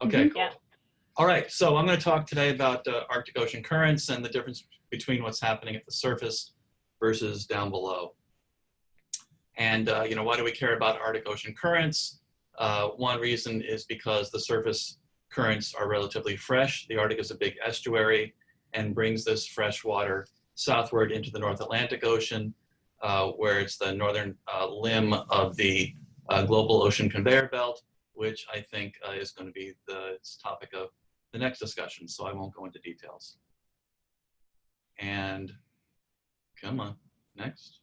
Okay, cool. Yeah. All right, so I'm going to talk today about Arctic Ocean currents and the difference between what's happening at the surface versus down below. And, why do we care about Arctic Ocean currents? One reason is because the surface currents are relatively fresh. The Arctic is a big estuary and brings this fresh water southward into the North Atlantic Ocean, where it's the northern limb of the global ocean conveyor belt, which I think is going to be the topic of the next discussion, so I won't go into details. And come on, next.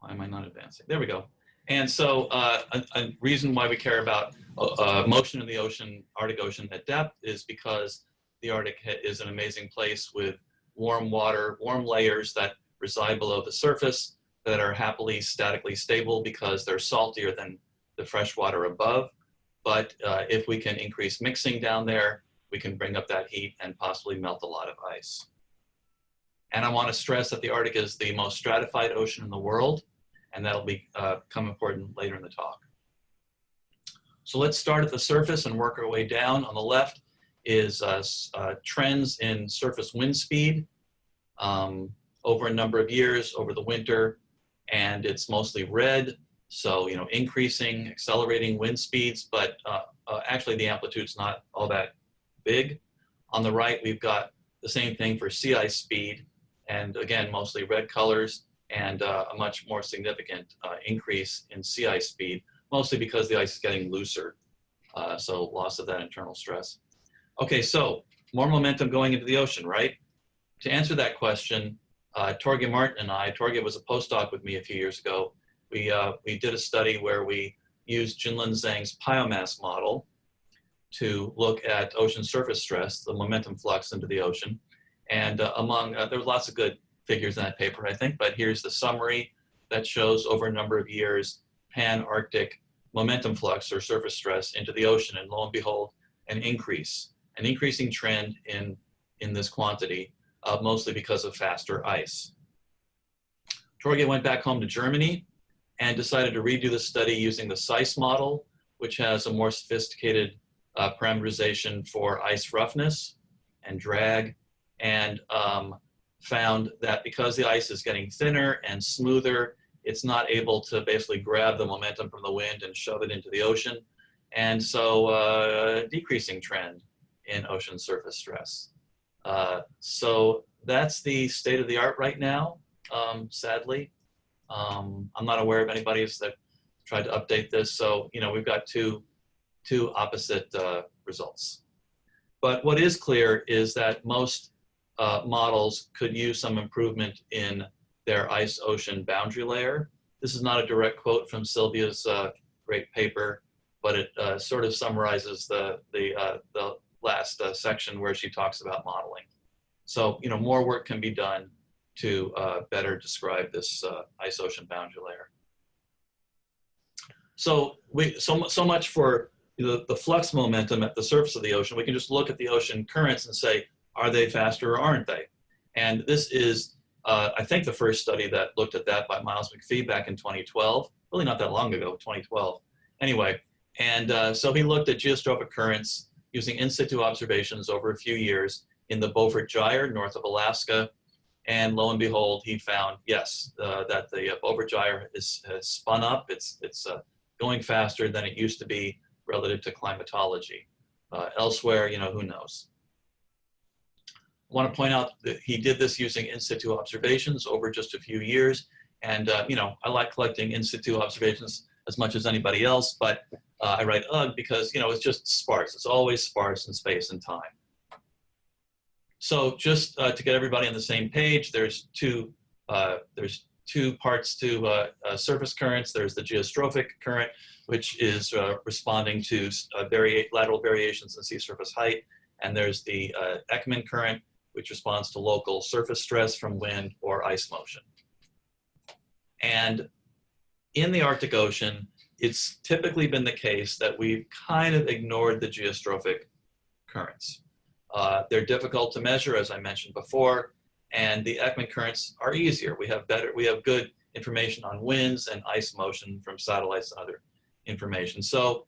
Why am I not advancing? There we go. And so a reason why we care about motion in the ocean, Arctic Ocean at depth, is because the Arctic is an amazing place with warm water, warm layers that reside below the surface that are happily statically stable because they're saltier than the fresh water above. But if we can increase mixing down there, we can bring up that heat and possibly melt a lot of ice. And I want to stress that the Arctic is the most stratified ocean in the world, and that'll become important later in the talk. So let's start at the surface and work our way down. On the left is trends in surface wind speed over a number of years, over the winter, and it's mostly red. So, increasing, accelerating wind speeds, but actually the amplitude's not all that big. On the right, we've got the same thing for sea ice speed, and again, mostly red colors, and a much more significant increase in sea ice speed, mostly because the ice is getting looser, so loss of that internal stress. Okay, so more momentum going into the ocean, right? To answer that question, Torge Martin and I, Torge was a postdoc with me a few years ago, we did a study where we used Jinlin Zhang's biomass model to look at ocean surface stress, the momentum flux into the ocean. And there were lots of good figures in that paper, I think, but here's the summary that shows over a number of years pan-Arctic momentum flux or surface stress into the ocean, and lo and behold, an increasing trend in this quantity, mostly because of faster ice. Torge went back home to Germany and decided to redo the study using the SEA-ice model, which has a more sophisticated parameterization for ice roughness and drag, and found that because the ice is getting thinner and smoother, it's not able to basically grab the momentum from the wind and shove it into the ocean. And so decreasing trend in ocean surface stress. So that's the state of the art right now, sadly. I'm not aware of anybody that tried to update this. So, we've got two opposite results. But what is clear is that most models could use some improvement in their ice-ocean boundary layer. This is not a direct quote from Sylvia's great paper, but it sort of summarizes the last section where she talks about modeling. So, more work can be done to better describe this ice-ocean boundary layer. So so much for the flux momentum at the surface of the ocean. We can just look at the ocean currents and say, are they faster or aren't they? And this is, I think, the first study that looked at that by Miles McPhee back in 2012. Really not that long ago, 2012. Anyway, and so he looked at geostrophic currents using in situ observations over a few years in the Beaufort Gyre north of Alaska. And lo and behold, he found, yes, that the Beaufort Gyre has spun up. It's going faster than it used to be relative to climatology. Elsewhere, who knows? I want to point out that he did this using in situ observations over just a few years. And, I like collecting in situ observations as much as anybody else, but I write UGG because, it's just sparse. It's always sparse in space and time. So just to get everybody on the same page, there's two parts to surface currents. There's the geostrophic current, which is responding to lateral variations in sea surface height. And there's the Ekman current, which responds to local surface stress from wind or ice motion. And in the Arctic Ocean, it's typically been the case that we've kind of ignored the geostrophic currents. They're difficult to measure, as I mentioned before, and the Ekman currents are easier. We have good information on winds and ice motion from satellites and other information. So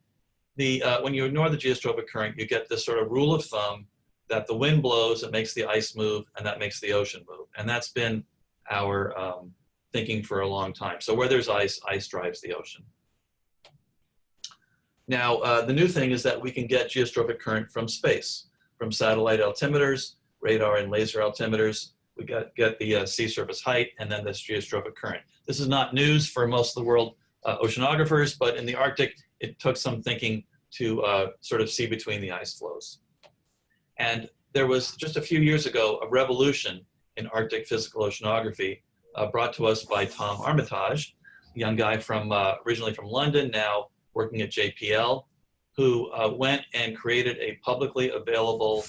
when you ignore the geostrophic current, you get this sort of rule of thumb that the wind blows, it makes the ice move, and that makes the ocean move. And that's been our thinking for a long time. So where there's ice, ice drives the ocean. Now, the new thing is that we can get geostrophic current from space, from satellite altimeters, radar and laser altimeters. We get the sea surface height, and then this geostrophic current. This is not news for most of the world oceanographers, but in the Arctic, it took some thinking to sort of see between the ice flows. And there was, just a few years ago, a revolution in Arctic physical oceanography brought to us by Tom Armitage, a young guy from originally from London, now working at JPL, who went and created a publicly available,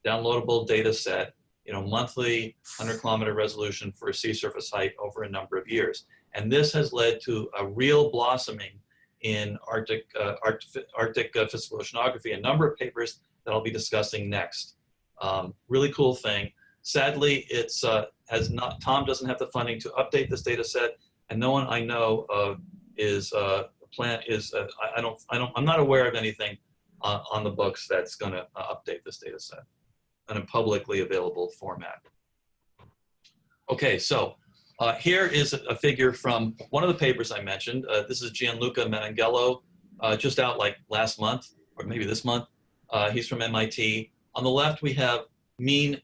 downloadable data set, monthly 100-kilometer resolution for sea surface height over a number of years. And this has led to a real blossoming in Arctic physical oceanography, a number of papers that I'll be discussing next. Really cool thing. Sadly, Tom doesn't have the funding to update this data set, and no one I know of I'm not aware of anything on the books that's going to update this data set in a publicly available format. Okay, so here is a figure from one of the papers I mentioned. This is Gianluca Menangello, just out like last month, or maybe this month. He's from MIT. On the left, we have mean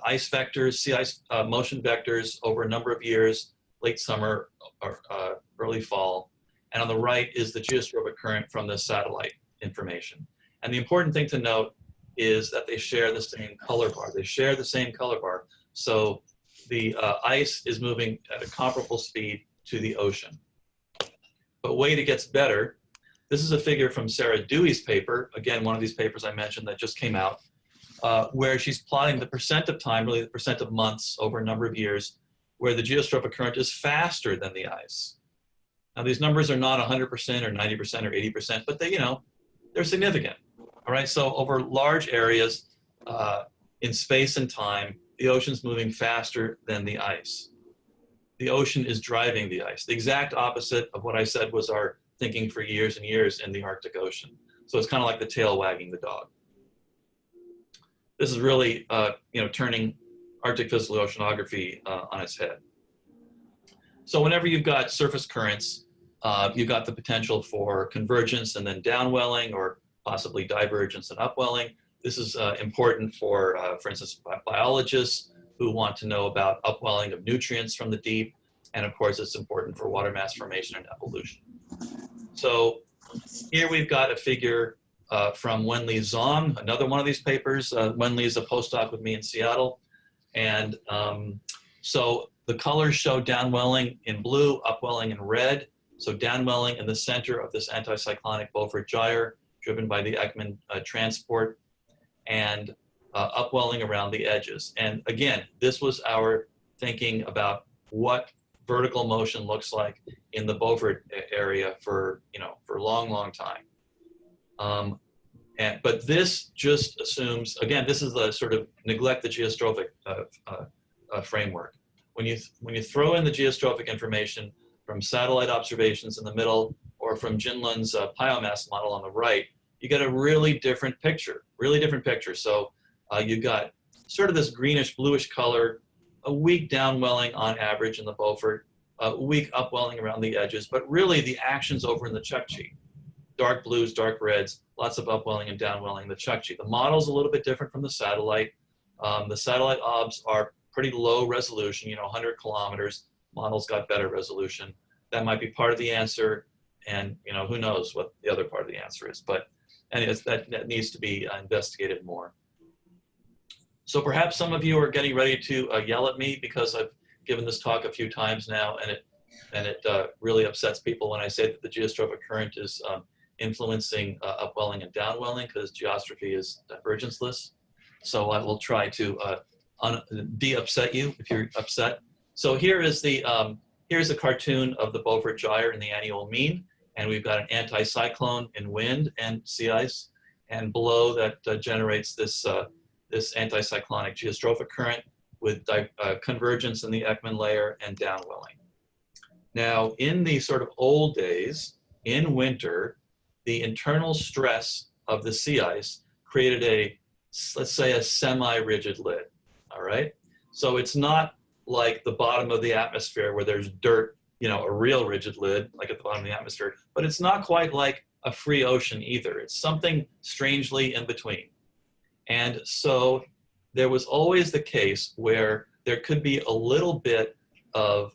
ice vectors, sea ice motion vectors over a number of years, late summer or early fall. And on the right is the geostrophic current from the satellite information. And the important thing to note is that they share the same color bar. They share the same color bar. So the ice is moving at a comparable speed to the ocean. But wait, it gets better. This is a figure from Sarah Dewey's paper, again, one of these papers I mentioned that just came out, where she's plotting the percent of time, really the percent of months over a number of years, where the geostrophic current is faster than the ice. Now, these numbers are not 100% or 90% or 80%, but they're significant. All right, so over large areas in space and time, the ocean's moving faster than the ice. The ocean is driving the ice. The exact opposite of what I said was our thinking for years and years in the Arctic Ocean. So it's kind of like the tail wagging the dog. This is really, turning Arctic physical oceanography on its head. So whenever you've got surface currents, you've got the potential for convergence and then downwelling, or possibly divergence and upwelling. This is important for instance, biologists who want to know about upwelling of nutrients from the deep. And of course, it's important for water mass formation and evolution. So here we've got a figure from Wenli Zhang, another one of these papers. Wenli is a postdoc with me in Seattle. And so the colors show downwelling in blue, upwelling in red. So downwelling in the center of this anticyclonic Beaufort gyre, driven by the Ekman transport, and upwelling around the edges. And again, this was our thinking about what vertical motion looks like in the Beaufort area for a long, long time. But this just assumes, again, this is the sort of neglect the geostrophic framework. When you throw in the geostrophic information from satellite observations in the middle, or from Jinlun's biomass model on the right, you get a really different picture, So you've got sort of this greenish bluish color, a weak downwelling on average in the Beaufort, a weak upwelling around the edges, but really the action's over in the Chukchi. Dark blues, dark reds, lots of upwelling and downwelling in the Chukchi. The model's a little bit different from the satellite. The satellite obs are pretty low resolution, 100 kilometers. Models got better resolution. That might be part of the answer, and who knows what the other part of the answer is. But anyways, that needs to be investigated more. So perhaps some of you are getting ready to yell at me because I've given this talk a few times now, and it really upsets people when I say that the geostrophic current is influencing upwelling and downwelling, because geostrophy is divergenceless. So I will try to de-upset you if you're upset. So here is here's a cartoon of the Beaufort gyre in the annual mean, and we've got an anticyclone in wind and sea ice, and below that generates this anticyclonic geostrophic current with convergence in the Ekman layer and downwelling. Now, in the sort of old days, in winter, the internal stress of the sea ice created a, let's say, a semi-rigid lid, all right? So it's not like the bottom of the atmosphere where there's dirt, you know, a real rigid lid, like at the bottom of the atmosphere, but it's not quite like a free ocean either. It's something strangely in between. And so there was always the case where there could be a little bit of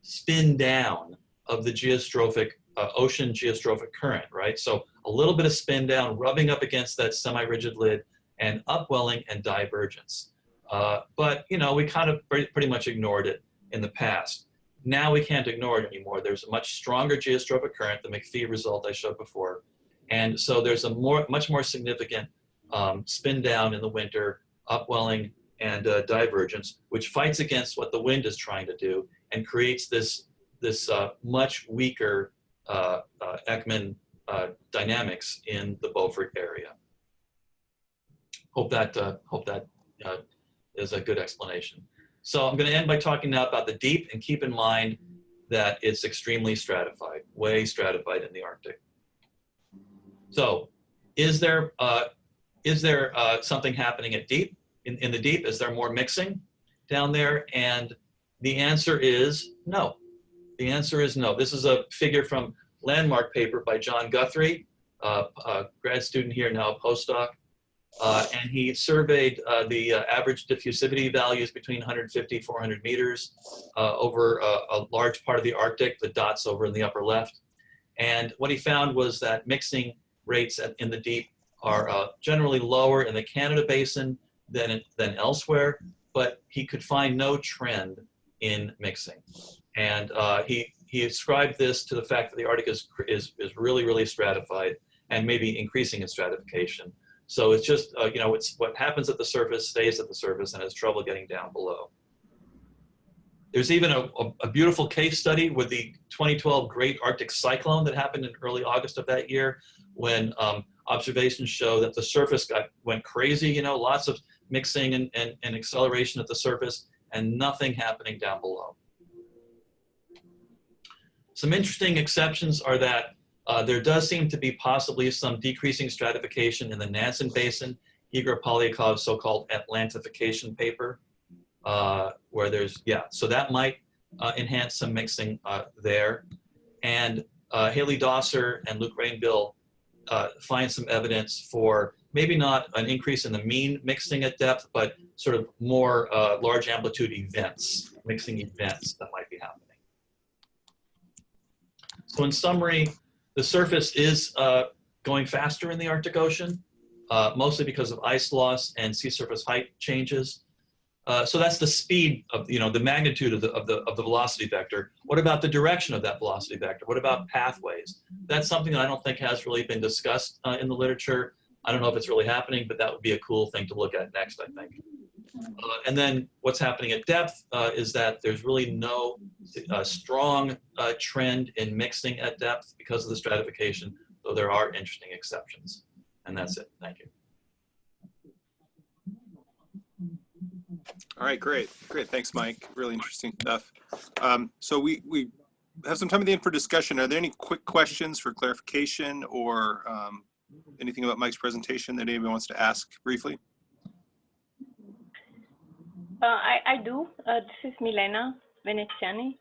spin down of the geostrophic, ocean geostrophic current, right? So a little bit of spin down, rubbing up against that semi-rigid lid, and upwelling and divergence. But, you know, we kind of pretty much ignored it in the past. Now we can't ignore it anymore. There's a much stronger geostrophic current, the McPhee result I showed before. And so there's a much more significant spin down in the winter, upwelling and divergence, which fights against what the wind is trying to do and creates this much weaker Ekman dynamics in the Beaufort area. Hope that is a good explanation. So I'm going to end by talking now about the deep, and keep in mind that it's extremely stratified, way stratified in the Arctic. So is there something happening at deep, in the deep? Is there more mixing down there? And the answer is no. The answer is no. This is a figure from landmark paper by John Guthrie, a grad student here, now a postdoc. And he surveyed the average diffusivity values between 150, 400 meters over a large part of the Arctic, the dots over in the upper left. And what he found was that mixing rates in the deep are generally lower in the Canada Basin than elsewhere, but he could find no trend in mixing. And he ascribed this to the fact that the Arctic is really, really stratified and maybe increasing in stratification. So it's just, you know, it's what happens at the surface stays at the surface and has trouble getting down below. There's even a beautiful case study with the 2012 Great Arctic Cyclone that happened in early August of that year, when observations show that the surface went crazy, you know, lots of mixing and acceleration at the surface and nothing happening down below. Some interesting exceptions are that there does seem to be possibly some decreasing stratification in the Nansen Basin, Igor Polyakov's so-called Atlantification paper, where there's, so that might enhance some mixing there. And Haley Dosser and Luke Rainville find some evidence for maybe not an increase in the mean mixing at depth, but sort of more large amplitude events, mixing events that might be happening. So in summary, the surface is going faster in the Arctic Ocean, mostly because of ice loss and sea surface height changes. So that's the speed of, you know, the magnitude of the velocity vector. What about the direction of that velocity vector? What about pathways? That's something that I don't think has really been discussed in the literature. I don't know if it's really happening, but that would be a cool thing to look at next, I think. And then what's happening at depth is that there's really no strong trend in mixing at depth because of the stratification, though there are interesting exceptions. And that's it. Thank you. All right, great. Thanks, Mike. Really interesting stuff. So we have some time at the end for discussion. Are there any quick questions for clarification or anything about Mike's presentation that anyone wants to ask briefly? I do. This is Milena Veneziani.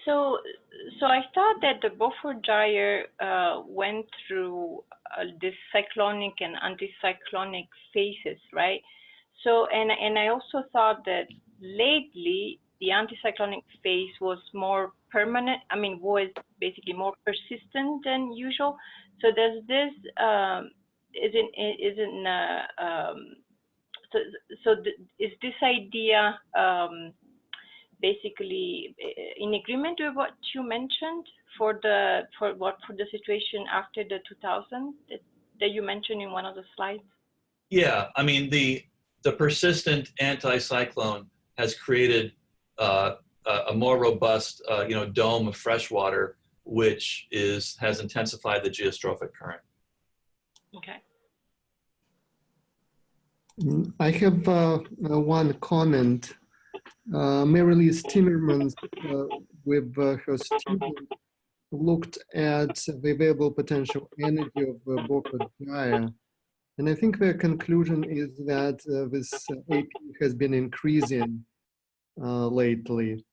So I thought that the Beaufort Gyre went through this cyclonic and anticyclonic phases, right? So, and I also thought that lately the anticyclonic phase was more permanent. I mean, was basically more persistent than usual. So does this is this idea basically in agreement with what you mentioned for the situation after the 2000 that you mentioned in one of the slides? Yeah, I mean the persistent anticyclone has created a more robust you know, dome of fresh water, which has intensified the geostrophic current. Okay. I have one comment. Mary Louise Timmermans with her student looked at the available potential energy of the Beaufort gyre. And I think their conclusion is that this AP has been increasing lately.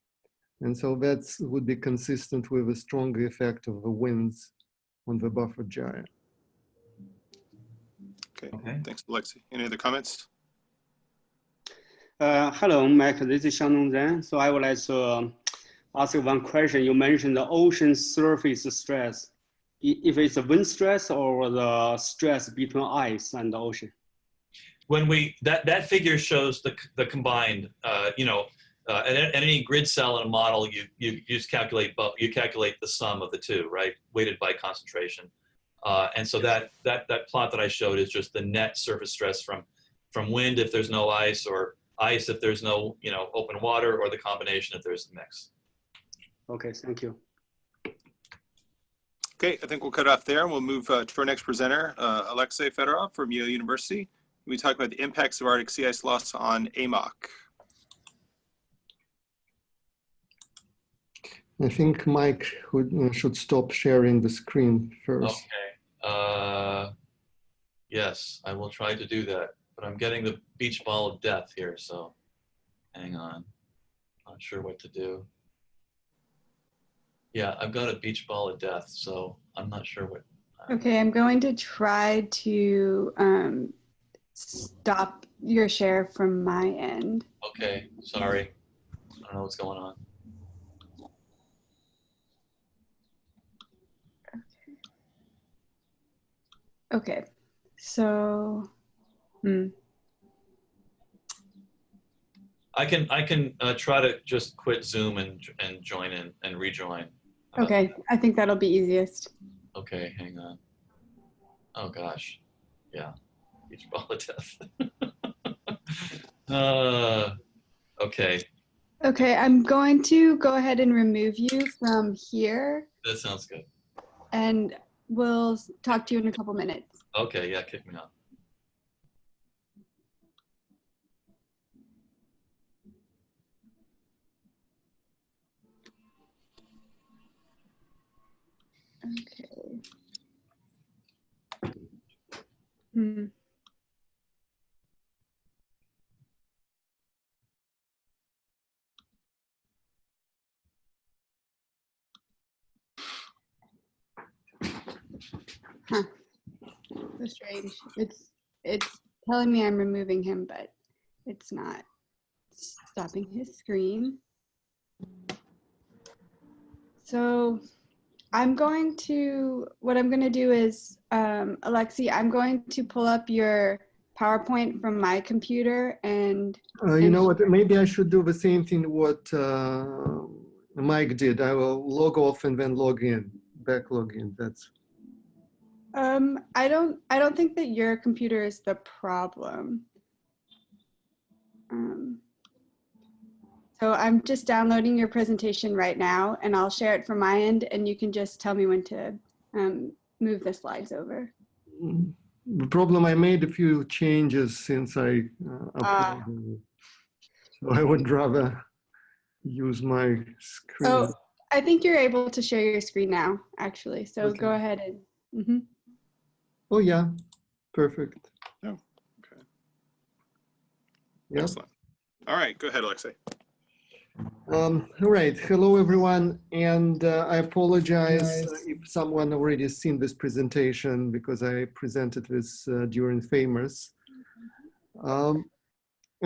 And so that would be consistent with a stronger effect of the winds on the Beaufort gyre. Okay, thanks, Alexey. Any other comments? Hello, Mike. This is Xiangdong Zhang. So I would like to ask one question. You mentioned the ocean surface stress. If it's a wind stress or the stress between ice and the ocean? When that figure shows the combined, at any grid cell in a model, you just calculate the sum of the two, right? Weighted by concentration. And so that plot that I showed is just the net surface stress from wind if there's no ice, or ice if there's no open water, or the combination if there's a mix. Okay, thank you. Okay, I think we'll cut off there and we'll move to our next presenter, Alexey Fedorov from Yale University. We talk about the impacts of Arctic sea ice loss on AMOC. I think Mike should stop sharing the screen first. Okay. Yes, I will try to do that, but I'm getting the beach ball of death here, so hang on. Not sure what to do. Yeah, I've got a beach ball of death, so I'm not sure what. Okay, I'm going to try to stop your share from my end. Okay, sorry. I don't know what's going on. Okay, so, I can try to just quit Zoom and join in and rejoin. Okay, I think that'll be easiest. Okay, hang on. Oh gosh, yeah, beach ball of death. Okay. Okay, I'm going to go ahead and remove you from here, That sounds good. and we'll talk to you in a couple minutes. Okay, yeah, kick me out. Okay. Hmm. Huh. So strange. It's telling me I'm removing him, but it's not stopping his screen. So what I'm going to do is, Alexey, I'm going to pull up your PowerPoint from my computer and You know what, maybe I should do the same thing what Mike did. I will log off and then log in, back log in. That's. I don't think that your computer is the problem. So I'm just downloading your presentation right now, and I'll share it from my end, and you can just tell me when to move the slides over. The problem, I made a few changes since I uploaded. So I would rather use my screen. Oh, I think you're able to share your screen now, actually. So Okay. Go ahead and. Oh yeah, perfect. Oh, okay. Yep. Excellent. All right, go ahead, Alexey. All right, hello everyone, and I apologize if someone already seen this presentation because I presented this during Famous. And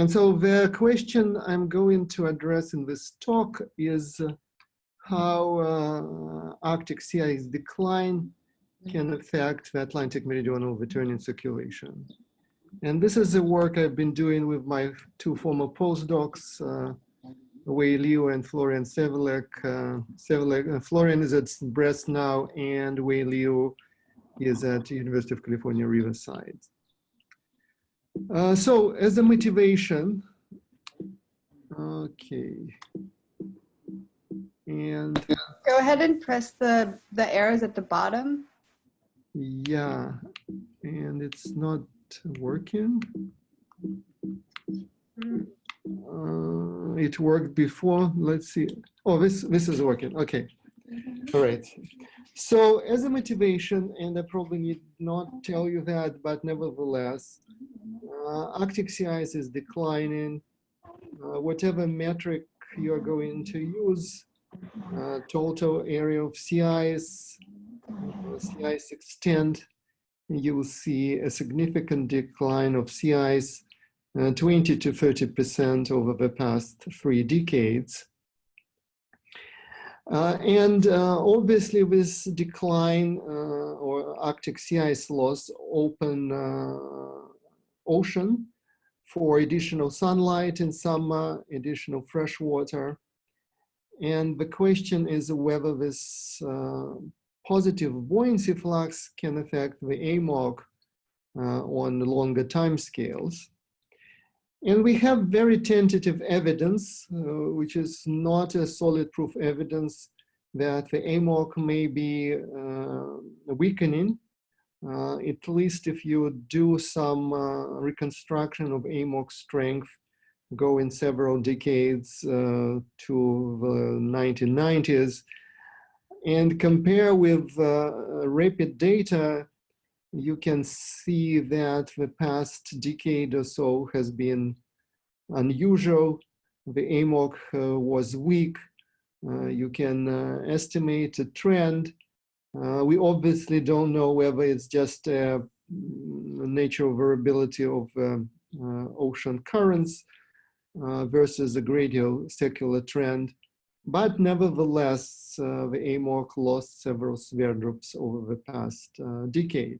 so the question I'm going to address in this talk is how Arctic sea ice decline can affect the Atlantic Meridional overturning circulation. And this is the work I've been doing with my two former postdocs, Wei Liu and Florian Sevelek. Florian is at Brest now, and Wei Liu is at the University of California, Riverside. So as a motivation, okay. And Go ahead and press the arrows at the bottom. yeah, and it's not working. It worked before. Let's see. Oh, this is working. Okay. All right. So as a motivation, and I probably need not tell you that, but nevertheless, Arctic sea ice is declining. Whatever metric you're going to use, total area of sea ice extent, you will see a significant decline of sea ice, 20 to 30% over the past 3 decades. Obviously this decline or Arctic sea ice loss open ocean for additional sunlight in summer, additional fresh water. And the question is whether this positive buoyancy flux can affect the AMOC on longer time scales. And we have very tentative evidence, which is not a solid proof evidence that the AMOC may be weakening, at least if you do some reconstruction of AMOC strength going several decades to the 1990s and compare with rapid data, you can see that the past decade or so has been unusual. The AMOC was weak. You can estimate a trend. We obviously don't know whether it's just a natural variability of ocean currents versus a gradual secular trend. But nevertheless, the AMOC lost several Sverdrups over the past decade.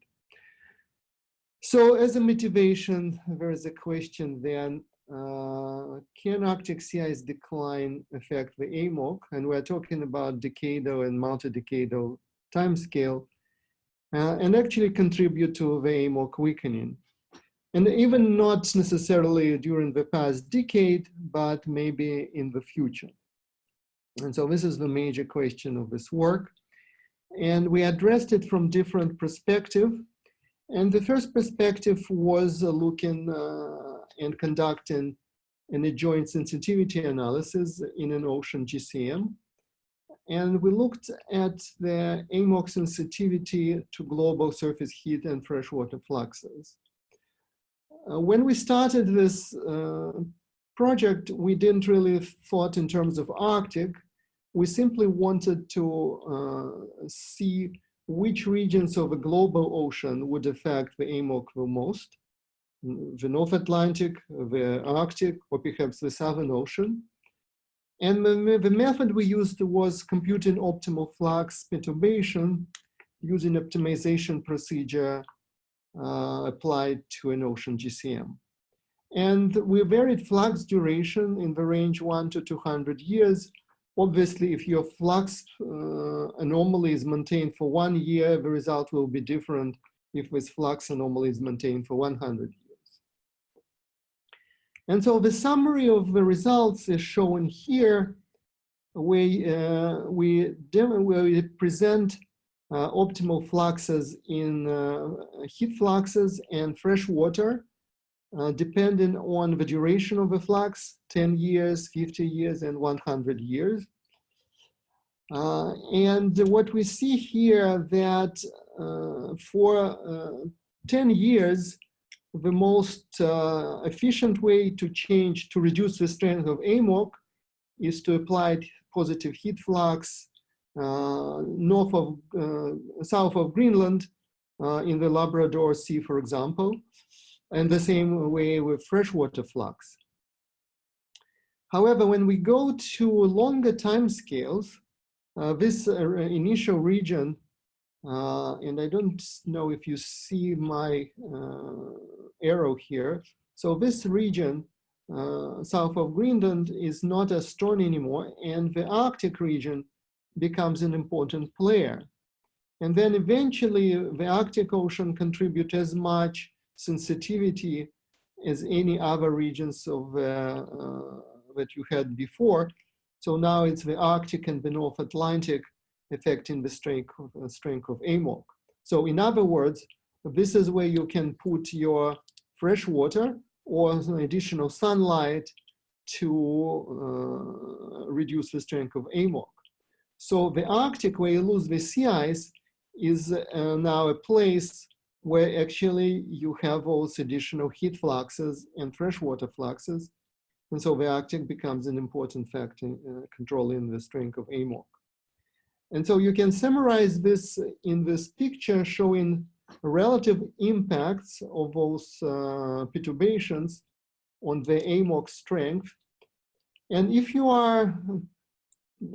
So as a motivation, there is a question then, can Arctic sea ice decline affect the AMOC? And we're talking about decadal and multi-decadal timescale, and actually contribute to the AMOC weakening. And even not necessarily during the past decade, but maybe in the future. And so this is the major question of this work. And we addressed it from different perspectives. And the first perspective was looking and conducting a joint sensitivity analysis in an ocean GCM. And we looked at the AMOC sensitivity to global surface heat and freshwater fluxes. When we started this project, we didn't really thought in terms of Arctic. We simply wanted to see which regions of the global ocean would affect the AMOC the most, the North Atlantic, the Arctic, or perhaps the Southern Ocean. And the method we used was computing optimal flux perturbation using optimization procedure applied to an ocean GCM. And we varied flux duration in the range 1 to 200 years. Obviously, if your flux anomaly is maintained for 1 year, the result will be different if this flux anomaly is maintained for 100 years. And so the summary of the results is shown here, where we present optimal fluxes in heat fluxes and fresh water, depending on the duration of the flux, 10 years, 50 years, and 100 years. And what we see here that for 10 years, the most efficient way to reduce the strength of AMOC is to apply positive heat flux south of Greenland in the Labrador Sea, for example, and the same way with freshwater flux. However, when we go to longer time scales, this initial region, and I don't know if you see my arrow here. So this region, south of Greenland, is not as strong anymore, and the Arctic region becomes an important player. And then eventually the Arctic Ocean contributes as much sensitivity as any other regions of that you had before. So now it's the Arctic and the North Atlantic affecting the strength of AMOC. So in other words, this is where you can put your fresh water or additional sunlight to reduce the strength of AMOC. So the Arctic, where you lose the sea ice, is now a place where actually you have also additional heat fluxes and freshwater fluxes. And so the Arctic becomes an important factor in controlling the strength of AMOC. And so you can summarize this in this picture showing relative impacts of those perturbations on the AMOC strength. And if you are,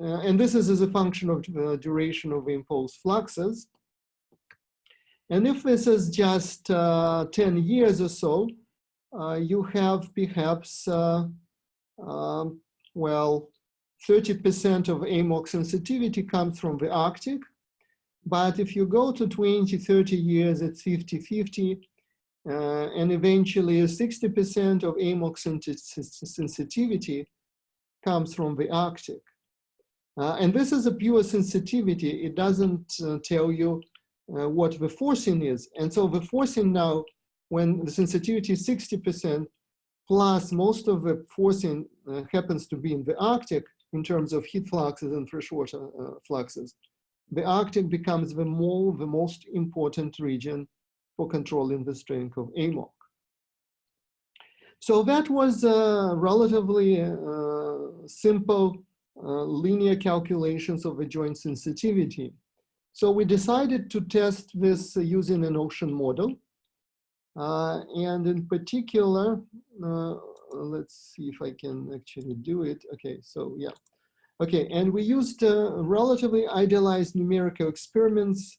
and this is as a function of the duration of the imposed fluxes. And if this is just 10 years or so, you have perhaps, well, 30% of AMOC sensitivity comes from the Arctic. But if you go to 20, 30 years, it's 50-50. And eventually 60% of AMOC sensitivity comes from the Arctic. And this is a pure sensitivity. It doesn't tell you what the forcing is. And so the forcing now, when the sensitivity is 60%, plus most of the forcing happens to be in the Arctic in terms of heat fluxes and freshwater fluxes, the Arctic becomes the most important region for controlling the strength of AMOC. So that was relatively simple linear calculations of the joint sensitivity. So we decided to test this using an ocean model. And in particular, let's see if I can actually do it. Okay, so yeah. Okay, and we used relatively idealized numerical experiments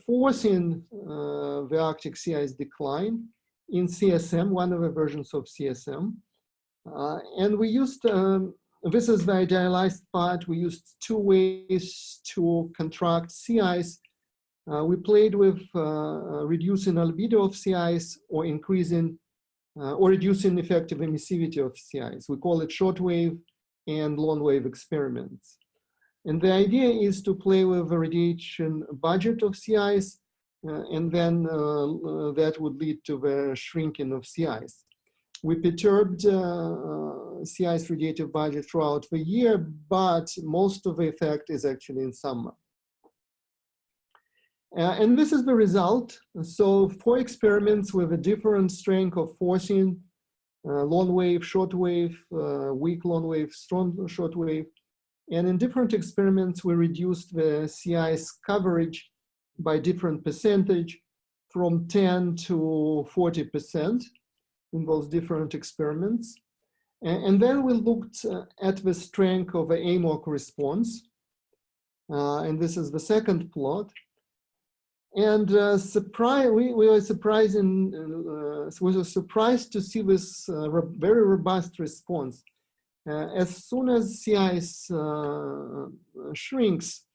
forcing the Arctic sea ice decline in CSM, one of the versions of CSM. And we used, this is the idealized part, we used two ways to contract sea ice. We played with reducing albedo of sea ice or increasing or reducing effective emissivity of sea ice. We call it shortwave and long wave experiments. And the idea is to play with the radiation budget of sea ice, and then that would lead to the shrinking of sea ice. We perturbed sea ice radiative budget throughout the year, but most of the effect is actually in summer. And this is the result. So 4 experiments with a different strength of forcing, long wave, short wave, weak long wave, strong short wave. And in different experiments, we reduced the sea ice coverage by different percentage from 10 to 40% in those different experiments. And then we looked at the strength of the AMOC response. And this is the second plot. And we were surprised to see this very robust response. As soon as sea ice shrinks,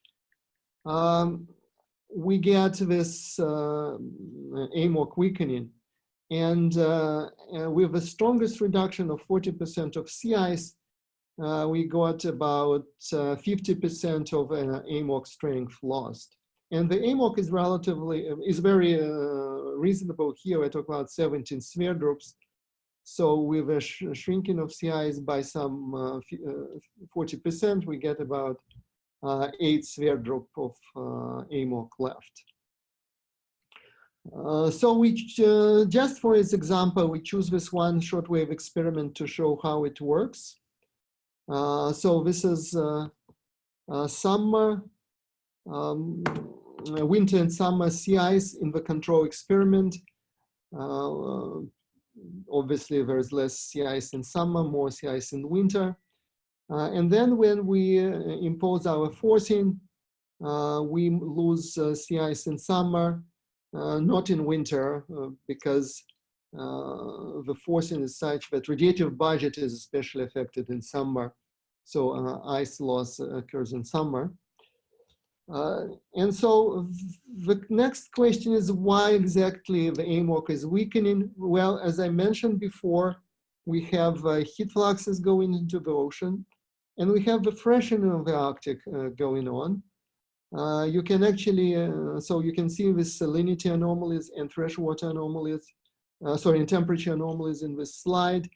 we get this AMOC weakening. And with the strongest reduction of 40% of sea ice, we got about 50% of AMOC strength lost. And the AMOC is very reasonable here. I talk about 17 Sverdrups. So with a shrinking of sea ice by some 40%, we get about 8 Sverdrup of AMOC left. So we just for its example, we choose this one shortwave experiment to show how it works. So this is summer, winter and summer sea ice in the control experiment. Obviously, there's less sea ice in summer, more sea ice in winter. And then when we impose our forcing, we lose sea ice in summer, not in winter, because the forcing is such that radiative budget is especially affected in summer. So ice loss occurs in summer. And so the next question is why exactly the AMOC is weakening? Well, as I mentioned before, we have heat fluxes going into the ocean, and we have the freshening of the Arctic going on. You can actually, so you can see the salinity anomalies and freshwater anomalies, and temperature anomalies in this slide.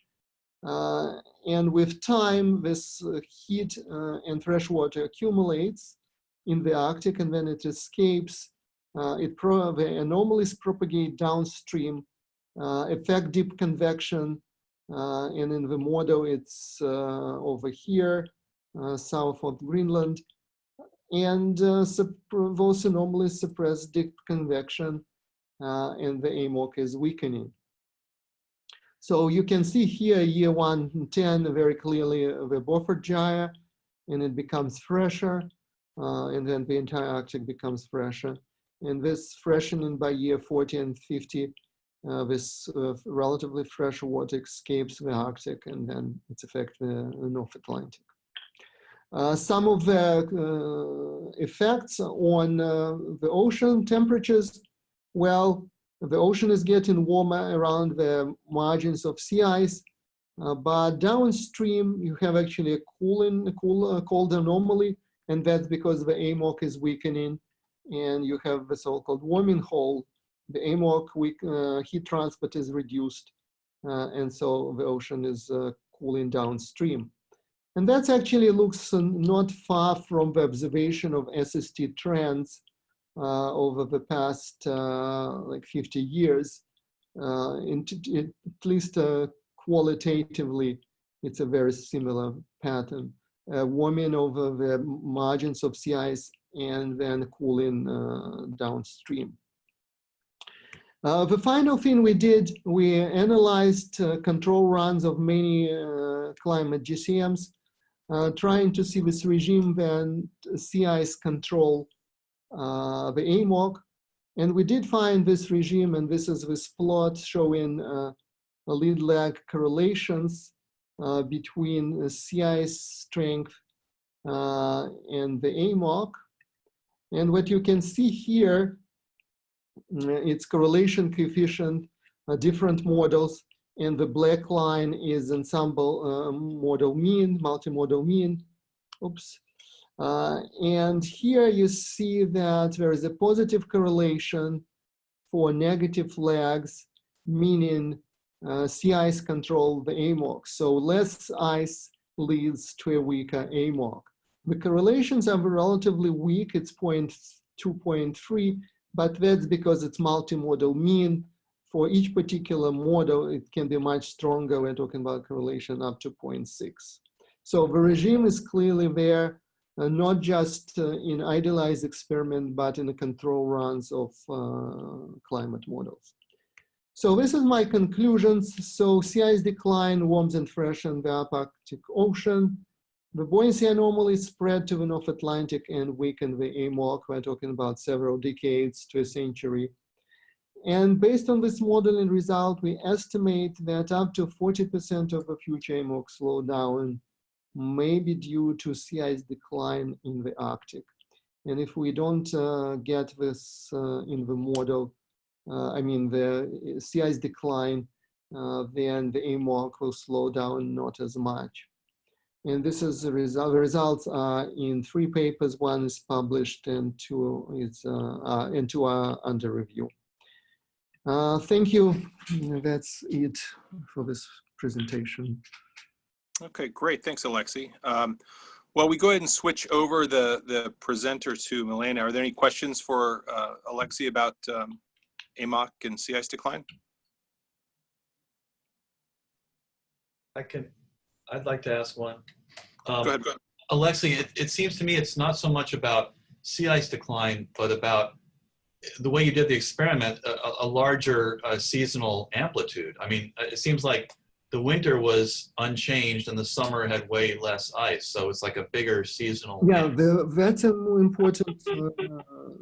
And with time, this heat and fresh water accumulates in the Arctic, and when it escapes, the anomalies propagate downstream, affect deep convection, and in the model, it's over here, south of Greenland. And those anomalies suppress deep convection, and the AMOC is weakening. So you can see here, year 110, very clearly the Beaufort gyre, and it becomes fresher, and then the entire Arctic becomes fresher. And this freshening by year 40 and 50, this relatively fresh water escapes the Arctic, and then it affects the North Atlantic. Some of the effects on the ocean temperatures, well, the ocean is getting warmer around the margins of sea ice, but downstream you have actually a cold anomaly, and that's because the AMOC is weakening, and you have the so-called warming hole. The AMOC heat transport is reduced, and so the ocean is cooling downstream. And that actually looks not far from the observation of SST trends over the past like 50 years. At least qualitatively, it's a very similar pattern. Warming over the margins of sea ice and then cooling downstream. The final thing we did, we analyzed control runs of many climate GCMs, trying to see this regime when sea ice control the AMOC. And we did find this regime, and this is this plot showing lead lag correlations between sea ice strength and the AMOC. And what you can see here, it's correlation coefficient, different models, and the black line is ensemble model mean, multimodal mean. Oops. And here you see that there is a positive correlation for negative lags, meaning sea ice control the AMOC. So less ice leads to a weaker AMOC. The correlations are relatively weak, it's 2.3, but that's because it's multimodal mean. For each particular model, it can be much stronger. We're talking about correlation up to 0.6. So the regime is clearly there, not just in idealized experiment, but in the control runs of climate models. So this is my conclusions. So sea ice decline warms and freshens the upper Arctic Ocean. The buoyancy anomaly spread to the North Atlantic and weakened the AMOC. We're talking about several decades to a century. And based on this modeling result, we estimate that up to 40% of the future AMOC slowdown may be due to sea ice decline in the Arctic. And if we don't get this in the model, I mean the sea ice decline, then the AMOC will slow down not as much. And this is the result. The results are in 3 papers. 1 is published and 2 are under review. Thank you. That's it for this presentation. Okay, great. Thanks, Alexey. Well, we go ahead and switch over the presenter to Milena. Are there any questions for Alexey about AMOC and sea ice decline? I'd like to ask one. Go ahead. Alexey, it seems to me it's not so much about sea ice decline, but about the way you did the experiment, a larger seasonal amplitude. I mean, it seems like the winter was unchanged and the summer had way less ice. So it's like a bigger seasonal. Yeah, that's an important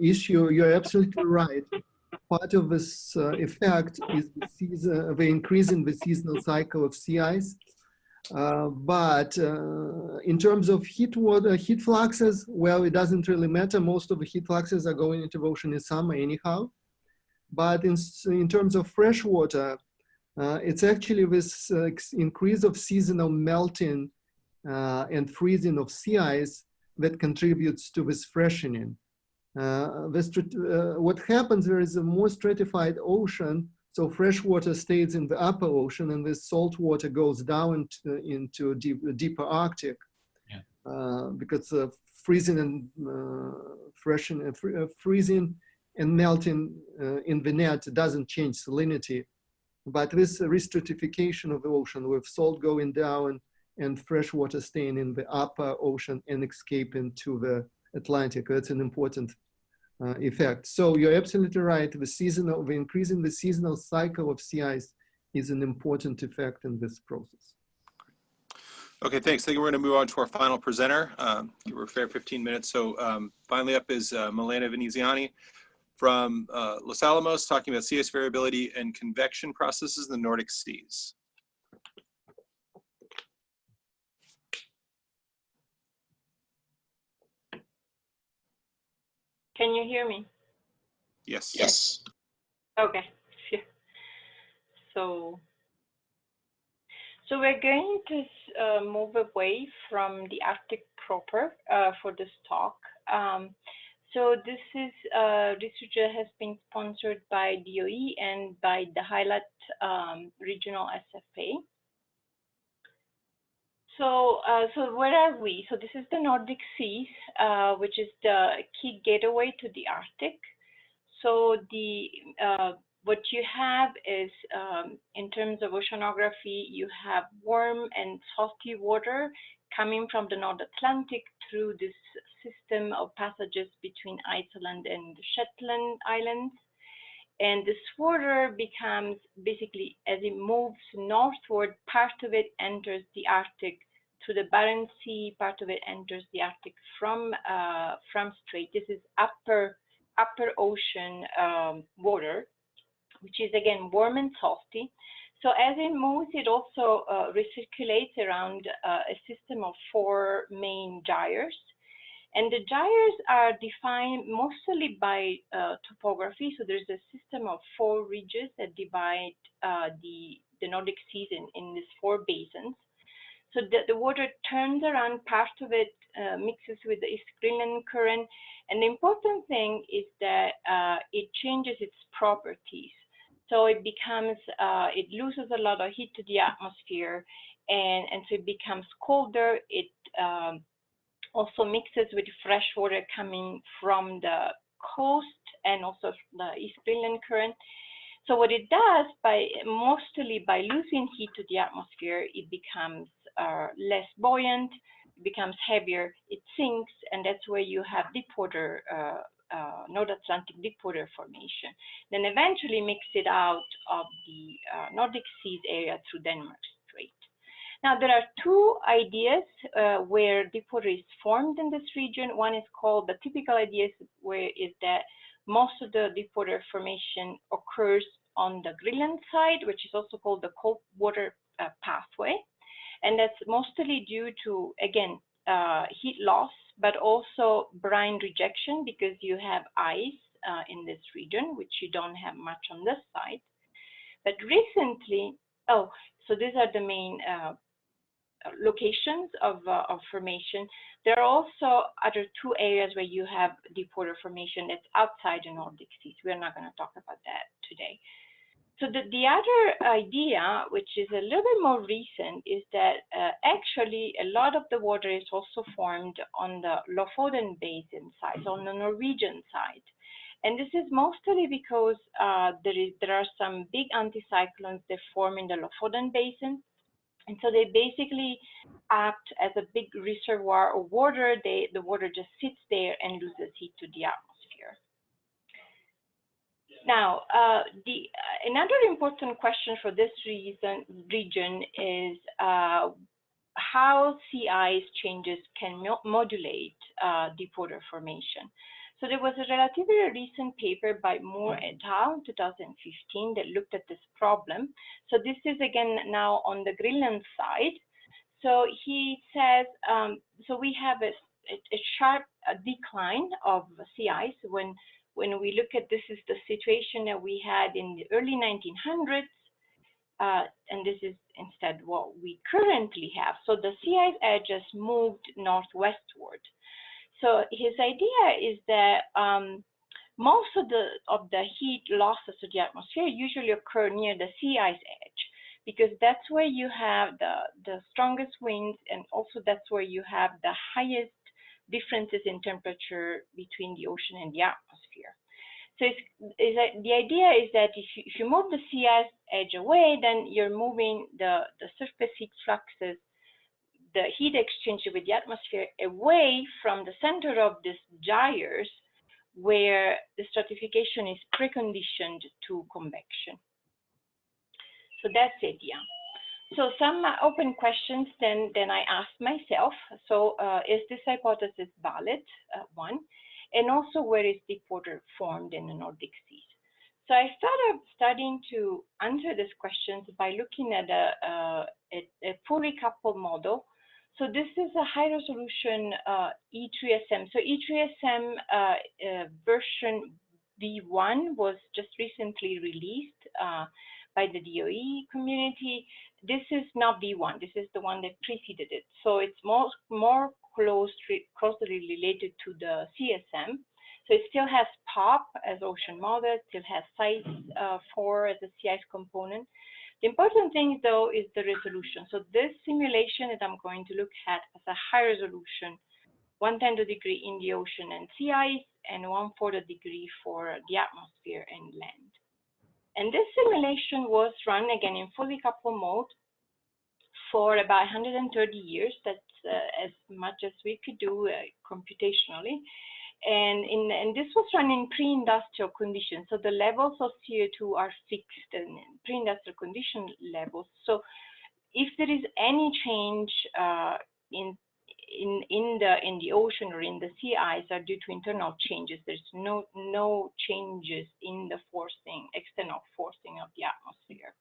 issue. You're absolutely right. Part of this effect is the increase in the seasonal cycle of sea ice. But in terms of heat fluxes, well, it doesn't really matter. Most of the heat fluxes are going into the ocean in summer anyhow. But in terms of fresh water, it's actually this increase of seasonal melting and freezing of sea ice that contributes to this freshening. What happens, there is a more stratified ocean, So fresh water stays in the upper ocean, and this salt water goes down into deeper Arctic. Because freezing and freezing and melting in the net doesn't change salinity, but this restratification of the ocean with salt going down and fresh water staying in the upper ocean and escaping to the Atlantic, that's an important effect. So you're absolutely right. The increasing the seasonal cycle of sea ice is an important effect in this process. Okay, thanks. I think we're going to move on to our final presenter. Give her a fair 15 minutes. So finally up is Milena Veneziani from Los Alamos, talking about sea ice variability and convection processes in the Nordic Seas. Can you hear me? Yes. Yes. Okay. So we're going to move away from the Arctic proper for this talk. So this is research that has been sponsored by DOE and by the Highlight Regional SFA. So where are we? So this is the Nordic Seas, which is the key gateway to the Arctic. So what you have is, in terms of oceanography, you have warm and salty water coming from the North Atlantic through this system of passages between Iceland and the Shetland Islands. And this water becomes basically, as it moves northward, part of it enters the Arctic through the Barents Sea, part of it enters the Arctic from Strait. This is upper ocean water, which is again warm and salty. So as it moves, it also recirculates around a system of 4 main gyres. And the gyres are defined mostly by topography. So there's a system of 4 ridges that divide the Nordic Seas in these 4 basins. So the water turns around, part of it mixes with the East Greenland current. And the important thing is that it changes its properties. So it becomes, it loses a lot of heat to the atmosphere, and so it becomes colder. It also mixes with fresh water coming from the coast and also the East Greenland current. So what it does, mostly by losing heat to the atmosphere, it becomes less buoyant, it becomes heavier, it sinks, and that's where you have deepwater, North Atlantic deepwater formation. Then eventually mix it out of the Nordic Seas area through Denmark Strait. Now there are 2 ideas where deepwater is formed in this region. One is called, the typical idea is that most of the deepwater formation occurs on the Greenland side, which is also called the cold water pathway. And that's mostly due to, again, heat loss, but also brine rejection, because you have ice in this region, which you don't have much on this side. But recently, so these are the main locations of formation. There are also other 2 areas where you have deepwater formation that's outside the Nordic Seas. We're not going to talk about that today. So the other idea, which is a little bit more recent, is that actually a lot of the water is also formed on the Lofoten Basin side, on the Norwegian side. And this is mostly because there are some big anticyclones that form in the Lofoten Basin. And so they basically act as a big reservoir of water. The water just sits there and loses heat to the atmosphere. Now, another important question for this region is how sea ice changes can modulate deepwater formation. So there was a relatively recent paper by Moore et al. 2015 that looked at this problem. So this is again now on the Greenland side. So he says, so we have a sharp decline of sea ice when we look at, this is the situation that we had in the early 1900s, and this is instead what we currently have. So the sea ice edge has moved northwestward. So his idea is that most of the heat losses to the atmosphere usually occur near the sea ice edge, because that's where you have the strongest winds, and also that's where you have the highest differences in temperature between the ocean and the atmosphere. So the idea is that if you move the sea ice edge away, then you're moving the surface heat fluxes, the heat exchange with the atmosphere, away from the center of these gyres, where the stratification is preconditioned to convection. So that's the idea. So some open questions then I asked myself. So is this hypothesis valid? One. And also, where is deep water formed in the Nordic Seas? So I started studying to answer these questions by looking at a fully coupled model. So this is a high-resolution E3SM. So E3SM version V1 was just recently released by the DOE community. This is not V1. This is the one that preceded it. So it's more closely related to the CSM. So it still has POP as ocean model, still has SICE4 as a sea-ice component. The important thing, though, is the resolution. So this simulation that I'm going to look at as a high resolution, 1/10 degree in the ocean and sea ice, and 1/4 degree for the atmosphere and land. And this simulation was run again in fully coupled mode for about 130 years. That's as much as we could do computationally. And this was run in pre-industrial conditions. So the levels of CO2 are fixed in pre-industrial condition levels. So if there is any change in the ocean or in the sea ice are due to internal changes, there's no changes in the external forcing of the atmosphere.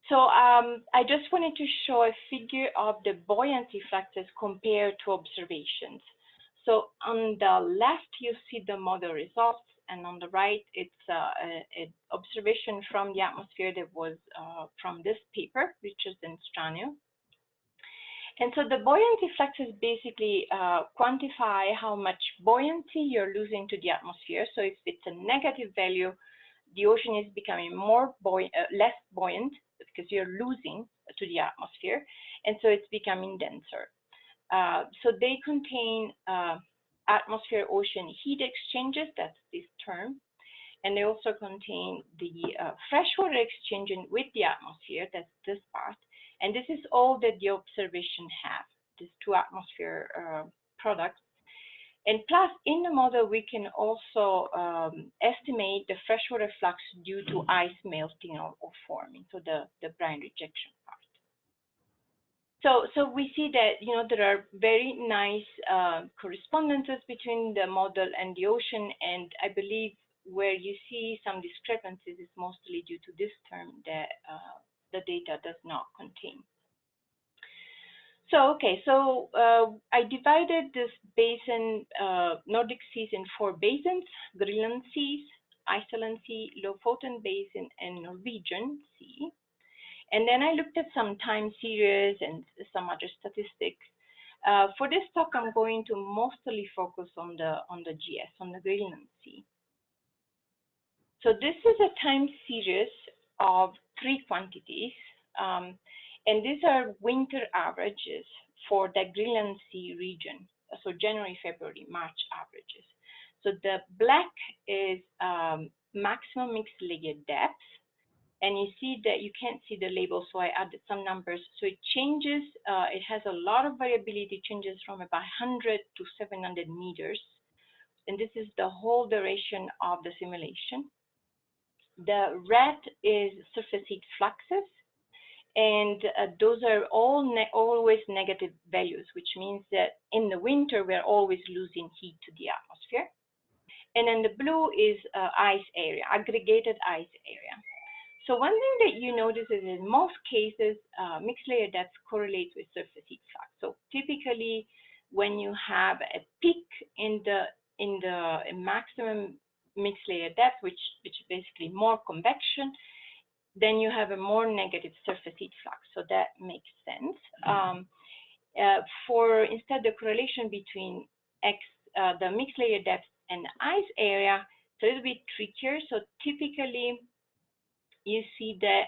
So I just wanted to show a figure of the buoyancy factors compared to observations. So on the left, you see the model results, and on the right, it's an observation from the atmosphere that was from this paper, which is in Stranio. And so the buoyancy factors basically quantify how much buoyancy you're losing to the atmosphere. So if it's a negative value, the ocean is becoming less buoyant because you're losing to the atmosphere, and so it's becoming denser. So they contain atmosphere-ocean heat exchanges, that's this term, and they also contain the freshwater exchanging with the atmosphere, that's this part, and this is all that the observation have, these two atmosphere products. And plus, in the model, we can also estimate the freshwater flux due to ice melting or forming, so the brine rejection part. So we see that, there are very nice correspondences between the model and the ocean, and I believe where you see some discrepancies is mostly due to this term that the data does not contain. So, okay, so I divided this basin, Nordic Seas, in 4 basins: Greenland Seas, Iceland Sea, Lofoten Basin, and Norwegian Sea. And then I looked at some time series and some other statistics. For this talk, I'm going to mostly focus on the GS, on the Greenland Sea. So this is a time series of 3 quantities. And these are winter averages for the Greenland Sea region. So January, February, March averages. So the black is maximum mixed layer depth. And you see that you can't see the label, so I added some numbers. So it changes, it has a lot of variability, changes from about 100 to 700 meters. And this is the whole duration of the simulation. The red is surface heat fluxes. And those are always negative values, which means that in the winter, we're always losing heat to the atmosphere. And then the blue is ice area, aggregated ice area. So one thing that you notice is in most cases, mixed layer depth correlates with surface heat flux. So typically, when you have a peak in the maximum mixed layer depth, which is basically more convection, then you have a more negative surface heat flux. So that makes sense. For instead, the correlation between the mixed layer depth and the ice area, it's a little bit trickier. So typically, you see that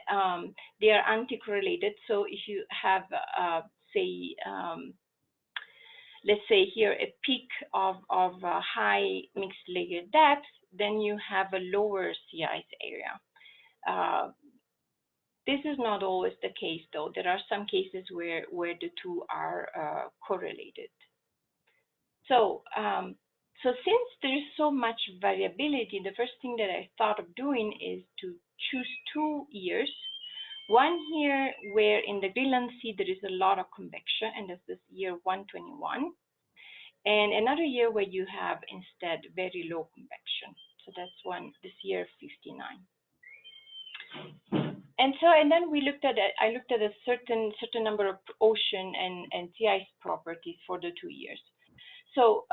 they are anti-correlated. So if you have, say, let's say here a peak of high mixed layer depth, then you have a lower sea ice area. This is not always the case, though. There are some cases where the two are correlated. So, so since there is so much variability, the first thing that I thought of doing is to choose 2 years. One year where in the Greenland Sea there is a lot of convection, and that's this year 121. And another year where you have instead very low convection. So that's this year 59. And so, and then we looked at it. I looked at a certain number of ocean and sea ice properties for the 2 years. So,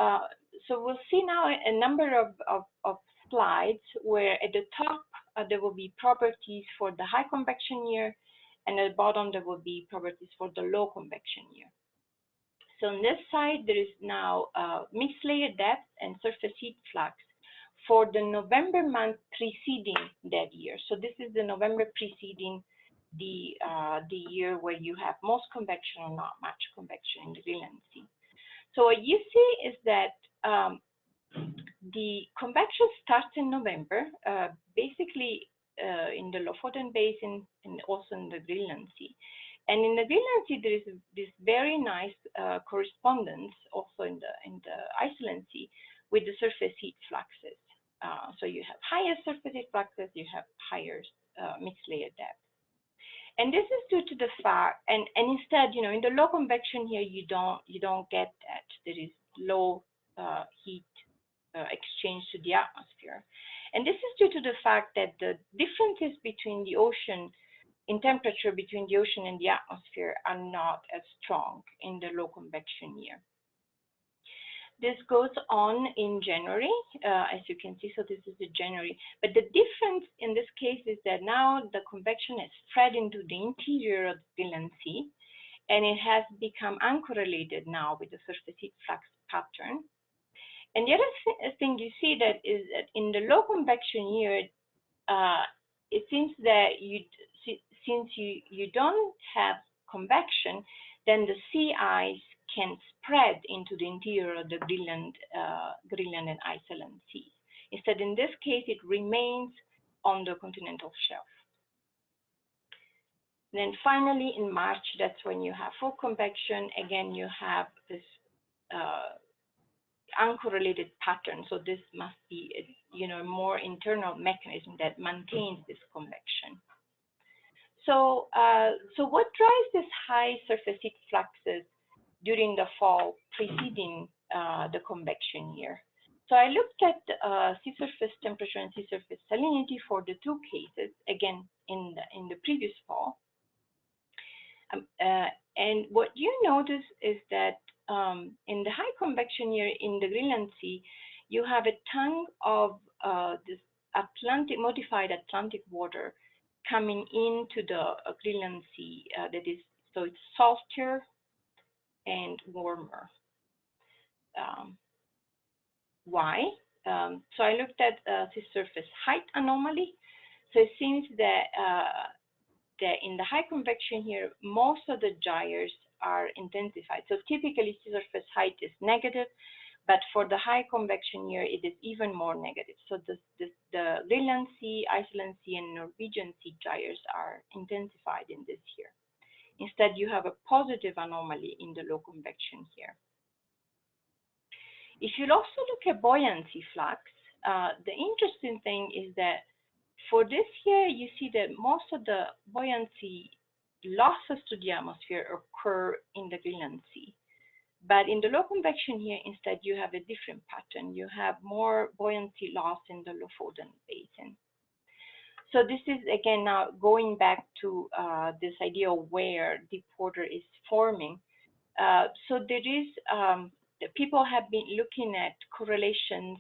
so we'll see now a number of slides where at the top there will be properties for the high convection year, and at the bottom there will be properties for the low convection year. So on this side there is now mixed layer depth and surface heat flux for the November month preceding that year. So this is the November preceding the year where you have most convection or not much convection in the Greenland Sea. So what you see is that the convection starts in November, basically in the Lofoten Basin and also in the Greenland Sea. And in the Greenland Sea, there is this very nice correspondence also in the Iceland Sea with the surface heat fluxes. So you have higher surface heat fluxes, you have higher mixed layer depth. And this is due to the fact, and instead, you know, in the low convection here, you don't get that. There is low heat exchange to the atmosphere. And this is due to the fact that the differences between the ocean, in temperature between the ocean and the atmosphere, are not as strong in the low convection year. This goes on in January, as you can see, so this is the January. But the difference in this case is that now the convection has spread into the interior of the Greenland Sea, and it has become uncorrelated now with the surface heat flux pattern. And the other thing you see that is that in the low convection year, it seems that since you don't have convection, then the sea ice can spread into the interior of the Greenland and Iceland seas. Instead, in this case, it remains on the continental shelf. Then finally, in March, that's when you have full convection. Again, you have this uncorrelated pattern. So this must be a more internal mechanism that maintains this convection. So, so what drives this high surface heat fluxes during the fall preceding the convection year? So I looked at sea surface temperature and sea surface salinity for the 2 cases, again, in the previous fall. And what you notice is that in the high convection year in the Greenland Sea, you have a ton of this modified Atlantic water coming into the Greenland Sea. That is, so it's saltier and warmer. Why? So I looked at sea surface height anomaly. So it seems that that in the high convection here, most of the gyres are intensified. So typically sea surface height is negative, but for the high convection year, it is even more negative. So the Greenland Sea, Iceland Sea, and Norwegian Sea gyres are intensified in this year. Instead, you have a positive anomaly in the low convection here. If you also look at buoyancy flux, the interesting thing is that for this year, you see that most of the buoyancy losses to the atmosphere occur in the Greenland Sea. But in the low convection here, instead, you have a different pattern. You have more buoyancy loss in the Lofoten Basin. So this is, again, now going back to this idea of where deep water is forming. So there is, people have been looking at correlations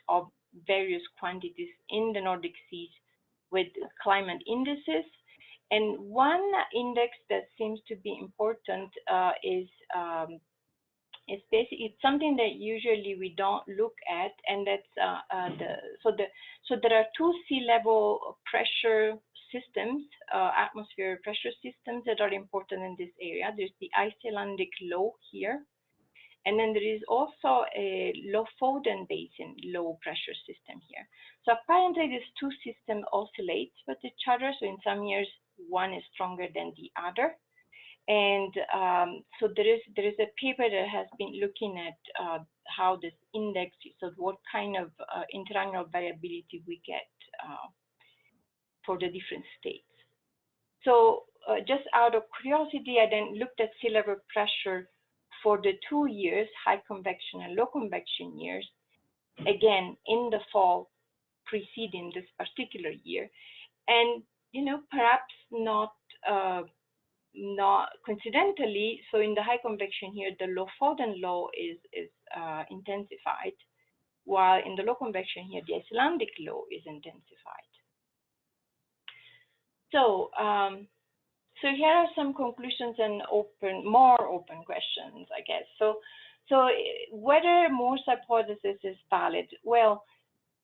of various quantities in the Nordic seas with climate indices. And one index that seems to be important is it's something that usually we don't look at, and that's so there are two sea level pressure systems, atmosphere pressure systems that are important in this area. There's the Icelandic low here, and then there is also a Lofoten Basin low pressure system here. So apparently these two systems oscillate with each other. So in some years, one is stronger than the other. And so there is a paper that has been looking at how this index, so what kind of interannual variability we get for the different states. So just out of curiosity, I then looked at sea level pressure for the 2 years, high convection and low convection years, again, in the fall preceding this particular year. And, you know, perhaps not coincidentally, so in the high convection here, the Lofoten low is intensified, while in the low convection here, the Icelandic low is intensified. So, so here are some conclusions and more open questions, I guess. So whether Moore's hypothesis is valid? Well,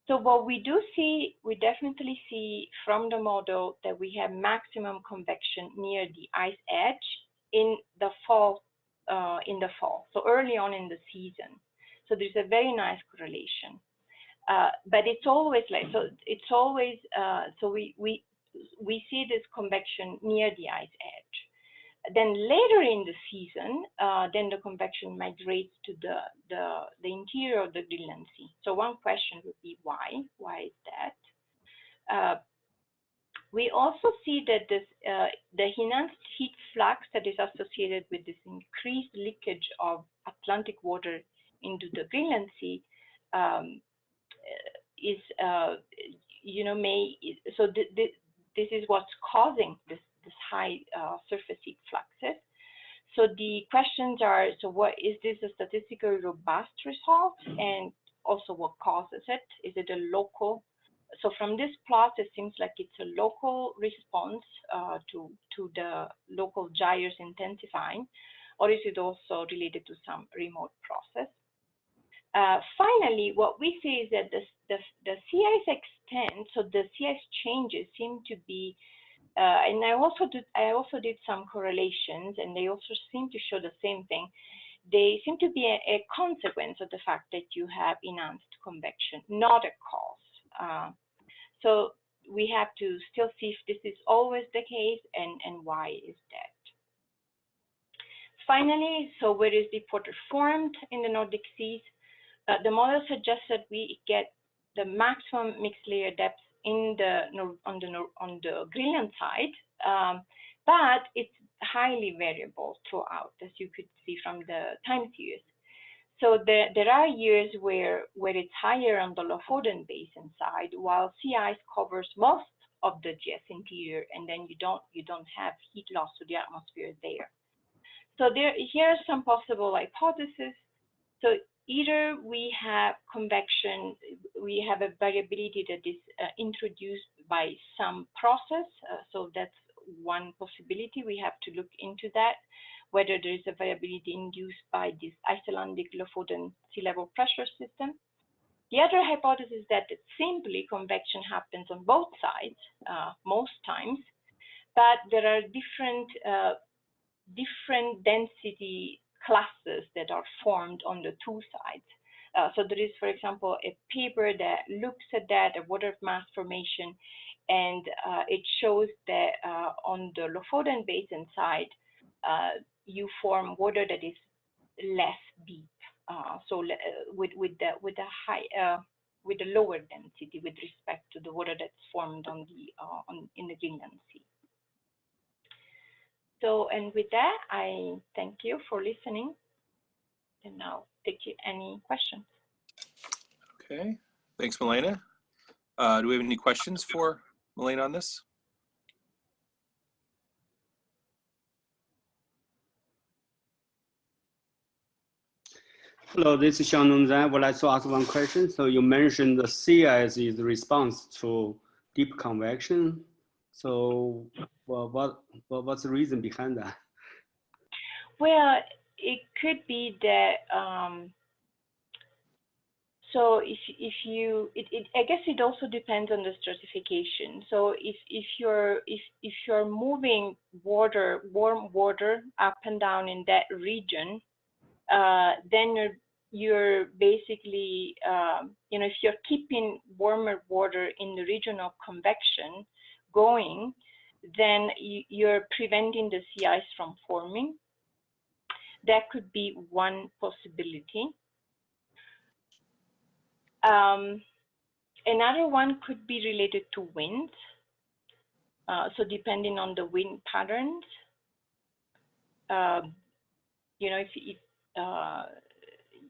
so what we do see, we definitely see from the model that we have maximum convection near the ice edge in the fall. So early on in the season. So there's a very nice correlation. But it's always like, so it's always, so we see this convection near the ice edge. Then later in the season, then the convection migrates to the interior of the Greenland Sea. So one question would be why? Why is that? We also see that this, the enhanced heat flux that is associated with this increased leakage of Atlantic water into the Greenland Sea is, you know, so this is what's causing this high surface heat fluxes. So the questions are, so what is this a statistically robust result? And also what causes it? Is it a local? So from this plot, it seems like it's a local response to the local gyres intensifying, or is it also related to some remote process? Finally, what we see is that the sea ice extent, so the sea ice changes seem to be, and I also did some correlations, and they also seem to show the same thing. They seem to be a consequence of the fact that you have enhanced convection, not a cause. So we have to still see if this is always the case, and why is that. Finally, so where is deep water formed in the Nordic Seas? The model suggests that we get the maximum mixed layer depth in on the Greenland side, but it's highly variable throughout, as you could see from the time series. So there are years where it's higher on the Lofoten Basin side, while sea ice covers most of the GS interior, and then you don't have heat loss to the atmosphere there. So here are some possible hypotheses. So either we have convection, we have a variability that is introduced by some process. So that's one possibility. We have to look into that, whether there is a variability induced by this Icelandic Lofoten sea level pressure system. The other hypothesis is that simply convection happens on both sides most times, but there are different density classes that are formed on the two sides. So there is, for example, a paper that looks at that, a water mass formation, and it shows that on the Lofoten Basin side, you form water that is less deep. So with a lower density with respect to the water that's formed on in the Greenland Sea. So, and with that, I thank you for listening, and I'll take any questions. Okay, thanks, Milena. Do we have any questions for Milena on this? Hello, this is Xiangdong Zhang. I would like to ask one question. So you mentioned the sea ice is the response to deep convection. So what's the reason behind that? Well, it could be that so if you I guess it also depends on the stratification. So if you're moving water, warm water up and down in that region, then you're basically you know, if you're keeping warmer water in the region of convection going, then you're preventing the sea ice from forming. That could be one possibility. Another one could be related to wind. So depending on the wind patterns, you know, if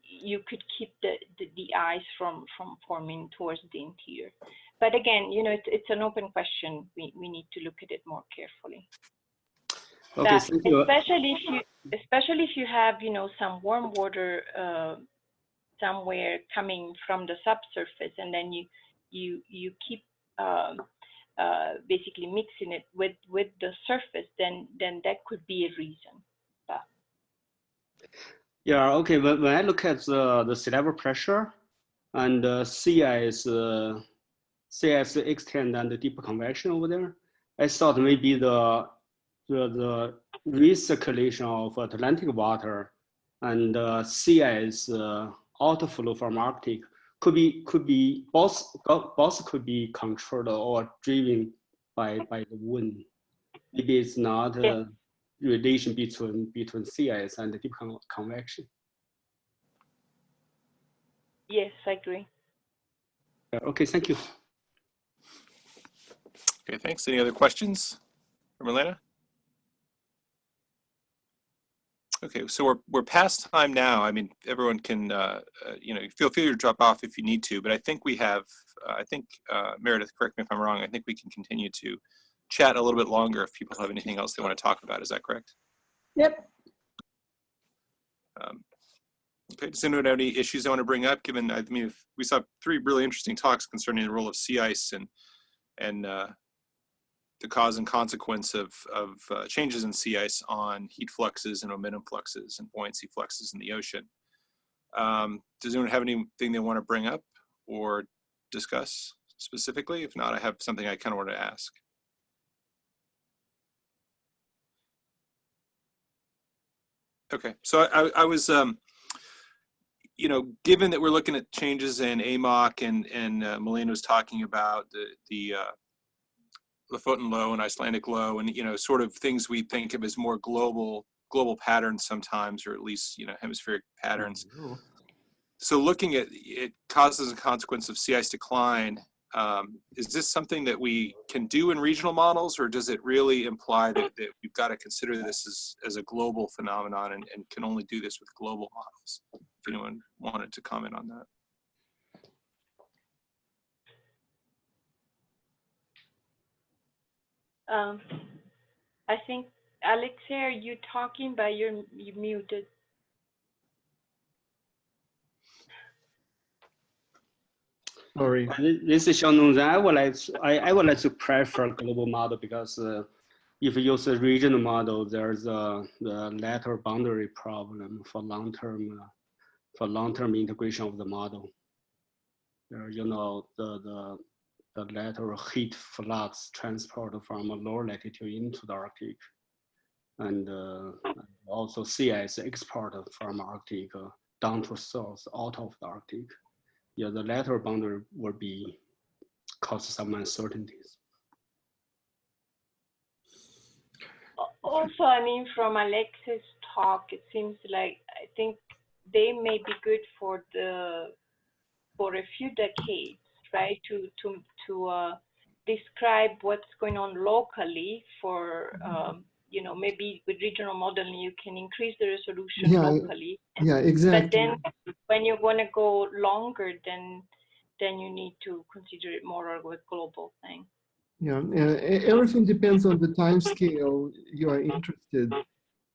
you could keep the ice from forming towards the interior. But again, you know, it's an open question. We need to look at it more carefully. Okay, But thank you. especially if you have, you know, some warm water somewhere coming from the subsurface, and then you keep basically mixing it with the surface, then that could be a reason. But. Yeah, okay. When I look at the sea level pressure and sea ice extend and the deep convection over there, I thought maybe the recirculation of Atlantic water and sea ice outflow from Arctic could be both could be controlled or driven by the wind. Maybe it's not a relation between sea ice and the deep convection. Yes, I agree. Okay, thank you. Okay, thanks. Any other questions for Milena? Okay, so we're past time now. I mean, everyone can, you know, feel free to drop off if you need to, but I think we have, I think, Meredith, correct me if I'm wrong, I think we can continue to chat a little bit longer if people have anything else they want to talk about. Is that correct? Yep. Okay, does anyone have any issues they want to bring up, given, I mean, we saw 3 really interesting talks concerning the role of sea ice and the cause and consequence of changes in sea ice on heat fluxes and momentum fluxes and buoyancy fluxes in the ocean. Does anyone have anything they want to bring up or discuss specifically? If not, I have something I kind of want to ask. Okay, so I was, you know, given that we're looking at changes in AMOC and Milena was talking about the Lofoten low and Icelandic low, and, you know, sort of things we think of as more global patterns sometimes, or at least, you know, hemispheric patterns. So looking at it, causes and consequences of sea ice decline, is this something that we can do in regional models, or does it really imply that we've got to consider this as a global phenomenon and can only do this with global models? If anyone wanted to comment on that. I think, Alexey, are you talking, but you're muted? Sorry. This is Xiaonong. I would like to prefer global model because if you use a regional model, there's the lateral boundary problem for long-term integration of the model. You know, the lateral heat flux transport from a lower latitude into the Arctic, and also sea ice export from Arctic down to south out of the Arctic. Yeah, the lateral boundary will be cause some uncertainties. Also, I mean, from Alexey's talk, it seems like I think they may be good for a few decades, right? To describe what's going on locally for you know, maybe with regional modeling you can increase the resolution locally. Yeah, exactly. But then when you're going to go longer, then you need to consider it more of a global thing. Yeah, everything depends on the time scale you are interested.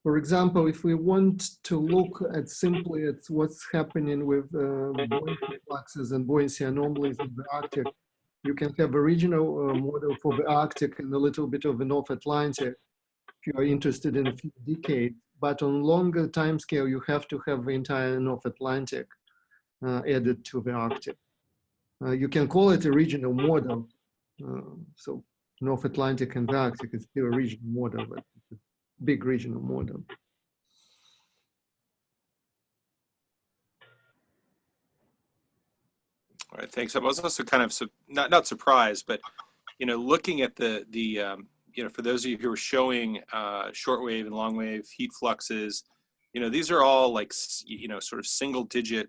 For example, if we want to look at simply at what's happening with buoyancy fluxes and buoyancy anomalies in the Arctic, you can have a regional model for the Arctic and a little bit of the North Atlantic. if you are interested in a few decades. But on longer time scale, you have to have the entire North Atlantic added to the Arctic. You can call it a regional model. So North Atlantic and the Arctic is still a regional model, but it's a big regional model. All right, thanks. I was also kind of not surprised, but looking at the for those of you who are showing shortwave and longwave heat fluxes, these are all like sort of single-digit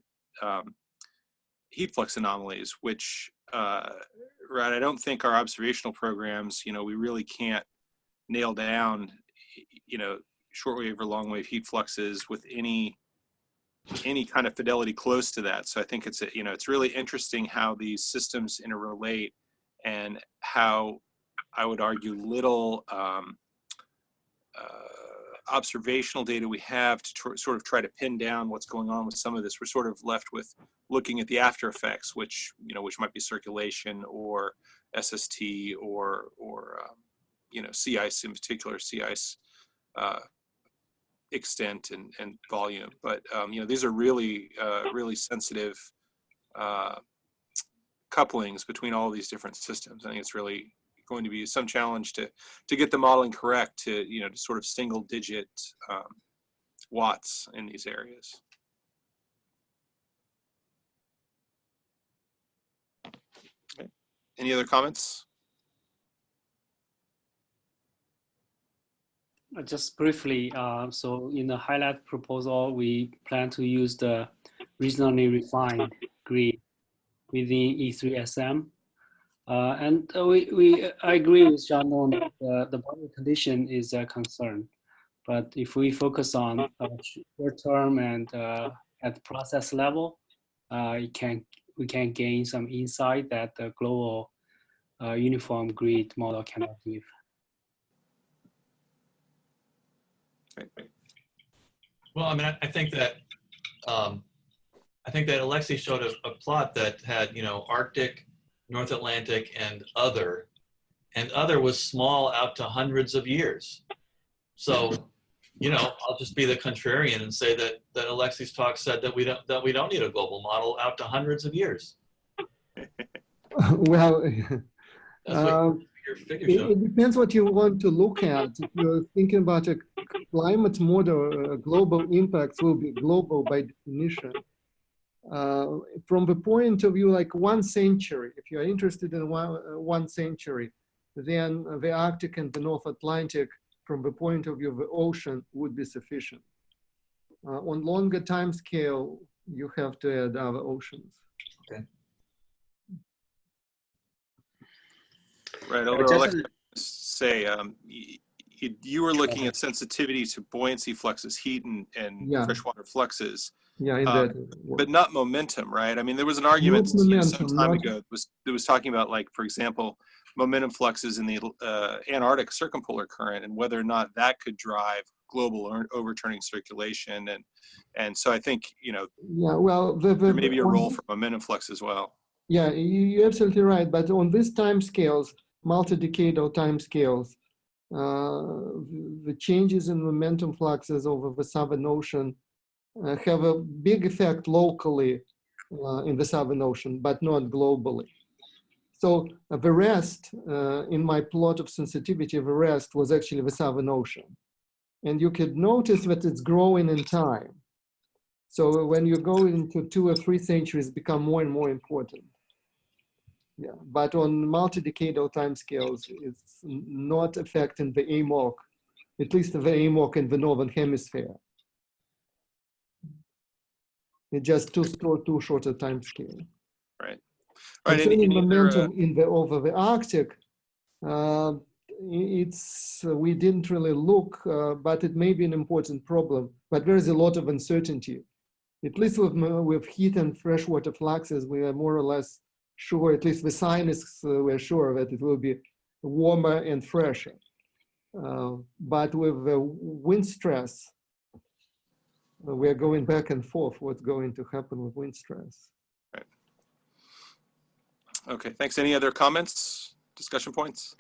heat flux anomalies, which right, I don't think our observational programs, we really can't nail down shortwave or longwave heat fluxes with any kind of fidelity close to that. So I think it's it's really interesting how these systems interrelate, and how I would argue little observational data we have to sort of try to pin down what's going on with some of this. We're sort of left with looking at the after effects, which might be circulation or SST or sea-ice, in particular sea-ice extent and volume. But these are really really sensitive couplings between all these different systems. I think it's really going to be some challenge to get the modeling correct to to sort of single digit watts in these areas. Okay. Any other comments? Just briefly, so in the highlight proposal, we plan to use the regionally refined grid within E3SM. And I agree with Shannon that the boundary condition is a concern. But if we focus on short term and at process level, we can gain some insight that the global uniform grid model cannot give. Well, I mean, I think that Alexey showed a plot that had Arctic, North Atlantic, and other was small out to hundreds of years. So, I'll just be the contrarian and say that Alexey's talk said that we don't need a global model out to hundreds of years. Well, That's what your figure showed. it depends what you want to look at. If you're thinking about a climate model, global impacts will be global by definition. From the point of view, like 1 century, if you're interested in one century, then the Arctic and the North Atlantic, from the point of view of the ocean, would be sufficient. On longer time scale, you have to add other oceans. Okay. Right. Although Alexey, say you were looking at sensitivity to buoyancy fluxes, heat and freshwater fluxes. Yeah, but not momentum, right? I mean, there was an argument some time ago that was talking about, like, for example, momentum fluxes in the Antarctic circumpolar current, and whether or not that could drive global overturning circulation. And so I think, there may be a role for momentum flux as well. Yeah, you're absolutely right. But on these time scales, multi-decadal time scales, the changes in momentum fluxes over the Southern Ocean have a big effect locally in the Southern Ocean, but not globally. So the rest, in my plot of sensitivity, the rest was actually the Southern Ocean. And you could notice that it's growing in time. So when you go into 2 or 3 centuries, it becomes more and more important. Yeah, but on multi-decadal timescales, it's not affecting the AMOC, at least the AMOC in the Northern Hemisphere. It's just too short a time scale. Right. Concerning momentum over the Arctic, we didn't really look, but it may be an important problem. But there is a lot of uncertainty. At least with heat and freshwater fluxes, we are more or less sure, at least the scientists were sure that it will be warmer and fresher. But with the wind stress, we're going back and forth what's going to happen with wind stress. Right. Okay, thanks. Any other comments, discussion points?